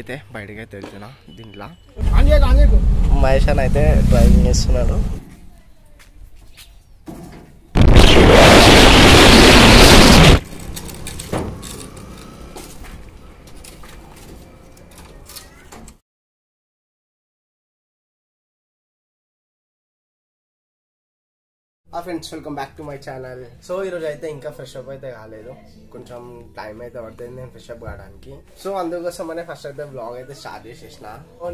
అయితే బయటకి అయితే వెళ్తున్నా దీంట్లో మహేష్ అని అయితే డ్రైవింగ్ చేస్తున్నాడు. Friends, welcome back to my channel. So ఈరోజు అయితే ఇంకా ఫ్రెష్ అప్ అయితే కాలేదు, కొంచెం టైం అయితే పడుతుంది నేను ఫ్రెష్ అప్ కావడానికి. సో అందుకోసమనే ఫస్ట్ అయితే బ్లాగ్ అయితే స్టార్ట్ చేసేసిన.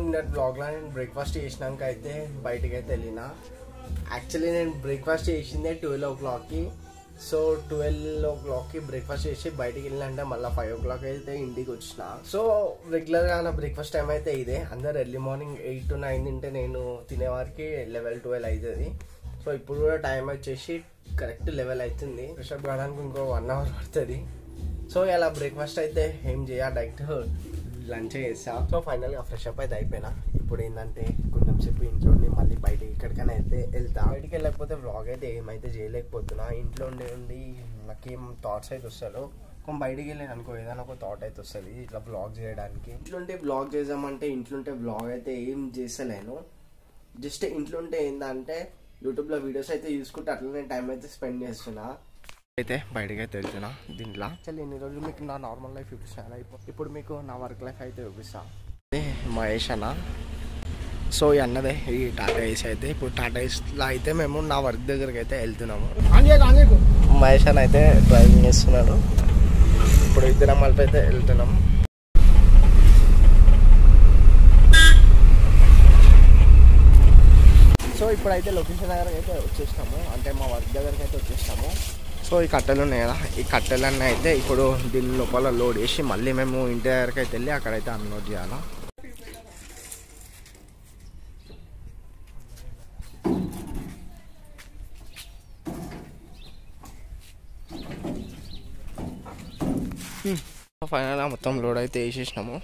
నిన్న బ్లాగ్లో నేను బ్రేక్ఫాస్ట్ చేసినాక అయితే బయటికి అయితే వెళ్ళిన. యాక్చువల్లీ నేను బ్రేక్ఫాస్ట్ చేసిందే 12 o'clockకి. సో 12 o'clockకి బ్రేక్ఫాస్ట్ చేసి బయటికి వెళ్ళినంటే మళ్ళీ 5 o'clock అయితే ఇంటికి వచ్చిన. సో రెగ్యులర్గా నా బ్రేక్ఫాస్ట్ టైం అయితే ఇదే. అందరు ఎర్లీ మార్నింగ్ 8 to 9 తింటే నేను తినేవారికి 11-12 అవుతుంది. సో ఇప్పుడు కూడా టైం వచ్చేసి కరెక్ట్ 11 అవుతుంది. ఫ్రెష్ అప్ కావడానికి ఇంకో 1 hour పడుతుంది. సో ఇలా బ్రేక్ఫాస్ట్ అయితే ఏం చేయాలి, డైరెక్ట్ లంచ్ చేసా. సో ఫైనల్గా ఫ్రెష్ అప్ అయితే అయిపోయినా. ఇప్పుడు ఏంటంటే కొంచెం సేపు ఇంట్లో ఉండి మళ్ళీ బయటకి ఎక్కడికైనా అయితే వెళ్తా. బయటికి వెళ్ళకపోతే వ్లాగ్ అయితే ఏమైతే చేయలేకపోతున్నా. ఇంట్లో ఉండి నాకేం థాట్స్ అయితే వస్తాడు. బయటికి వెళ్ళాను అనుకో ఏదైనా ఒక థాట్ అయితే వస్తుంది ఇట్లా బ్లాగ్ చేయడానికి. ఇంట్లోంటే బ్లాగ్ చేద్దామంటే ఇంట్లోంటే బ్లాగ్ అయితే ఏం చేస్తలేను. జస్ట్ ఇంట్లోంటే ఏంటంటే యూట్యూబ్లో వీడియోస్ అయితే చూసుకుంటే అట్లనే టైం అయితే స్పెండ్ చేస్తున్నా. అయితే బయటకి అయితే వెళ్తున్నా దీంట్లో. అసలు ఇన్ని రోజులు మీకు నా నార్మల్ లైఫ్ చూపిస్తాను, ఇప్పుడు మీకు నా వర్క్ లైఫ్ అయితే చూపిస్తా. మహేష్ అన్న. సో ఈ అన్నదే ఈ టాటా ఏసీ అయితే. ఇప్పుడు టాటా ఏసీలో అయితే మేము నా వర్క్ దగ్గరికి అయితే వెళ్తున్నాము. మహేష్ అని అయితే డ్రైవింగ్ చేస్తున్నాడు. ఇప్పుడు ఇద్దరం మళ్ళీ అయితే వెళ్తున్నాము. సో ఇప్పుడైతే లొకేషన్ దగ్గరకు అయితే వచ్చేసినాము, అంటే మా వర్క్ దగ్గరికి అయితే వచ్చేసినాము. సో ఈ కట్టెలు ఉన్నాయి కదా, ఈ కట్టెలన్నీ అయితే ఇప్పుడు దీని లోపల లోడ్ చేసి మళ్ళీ మేము ఇంటి దగ్గరికి అయితే వెళ్ళి అక్కడైతే అన్లోడ్ చేయాలా. ఫైనల్గా మొత్తం లోడ్ అయితే వేసేసినాము.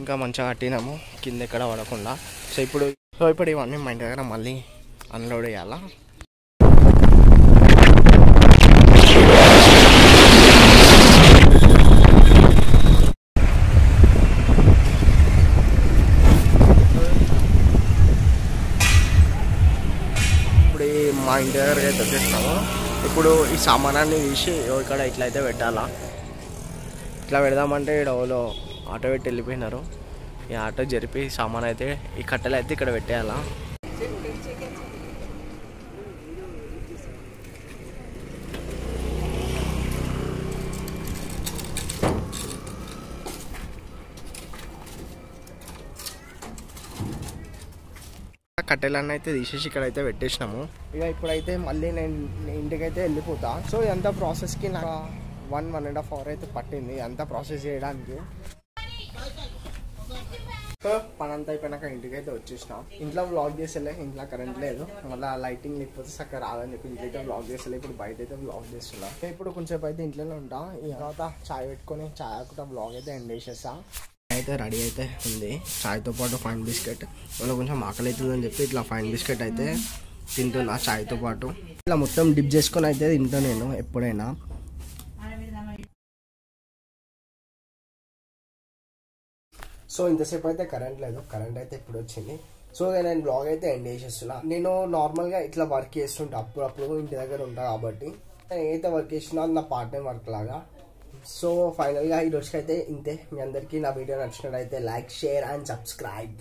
ఇంకా మంచిగా కట్టినాము కింద ఎక్కడ పడకుండా. సో ఇప్పుడు ఇవన్నీ మా ఇంటి దగ్గర మళ్ళీ అన్లోడ్ చేయాలా. ఇప్పుడు మా ఇంటి దగ్గర అయితే వచ్చేసినాము. ఇప్పుడు ఈ సామానాన్ని తీసి ఇక్కడ ఇట్లా అయితే పెట్టాలా. ఇట్లా పెడదామంటే ఇక్కడ ఓలో ఆటో పెట్టి వెళ్ళిపోయినారు. ఈ ఆటో జరిపి సామాన్ అయితే ఈ కట్టెలు అయితే ఇక్కడ పెట్టేయాలా. కట్టెలన్నీ అయితే తీసేసి ఇక్కడైతే పెట్టేసినాము. ఇక ఇప్పుడైతే మళ్ళీ నేను ఇంటికైతే వెళ్ళిపోతా. సో ఇదంతా ప్రాసెస్కి నాకు 1.5 hour అయితే పట్టింది అంతా ప్రాసెస్ చేయడానికి. సో పని అంతా అయిపోయినాక ఇంటికి అయితే వచ్చేసిన. ఇంట్లో వ్లాగ్ చేసేలే, ఇంట్లో కరెంట్ లేదు, మళ్ళీ లైటింగ్ లేకపోతే చక్కగా రాదని చెప్పి ఇంట్లో అయితే వ్లాగ్ చేసేలే. ఇప్పుడు బయట అయితే వ్లాగ్ చేస్తున్నా. ఇప్పుడు కొంచెంసేపు అయితే ఇంట్లోనే ఉంటా. ఈ తర్వాత చాయ్ పెట్టుకొని చాయ్ ఆకుతా వ్లాగ్ అయితే ఎండ్ చేసేస్తా. అయితే రెడీ అయితే ఉంది. చాయ్తో పాటు ఫైన్ బిస్కెట్, మళ్ళీ కొంచెం ఆకలి అవుతుందని చెప్పి ఇట్లా ఫైన్ బిస్కెట్ అయితే తింటున్నా చాయ్తో పాటు. ఇట్లా మొత్తం డిప్ చేసుకొని అయితే తింటా నేను ఎప్పుడైనా. సో ఇంతసేపు అయితే కరెంట్ లేదు, కరెంట్ అయితే ఇప్పుడు వచ్చింది. సో నేను బ్లాగ్ అయితే ఎండ్ చేసేస్తున్నా. నేను నార్మల్గా ఇట్లా వర్క్ చేస్తుంటా, అప్పుడప్పుడు ఇంటి దగ్గర ఉంటా కాబట్టి నేను ఏదైతే వర్క్ చేస్తున్నా అది నా పార్ట్ టైం వర్క్ లాగా. సో ఫైనల్గా ఈ రోజుకైతే ఇంతే. మీ అందరికీ నా వీడియో నచ్చినట్టయితే లైక్, షేర్ అండ్ సబ్స్క్రైబ్.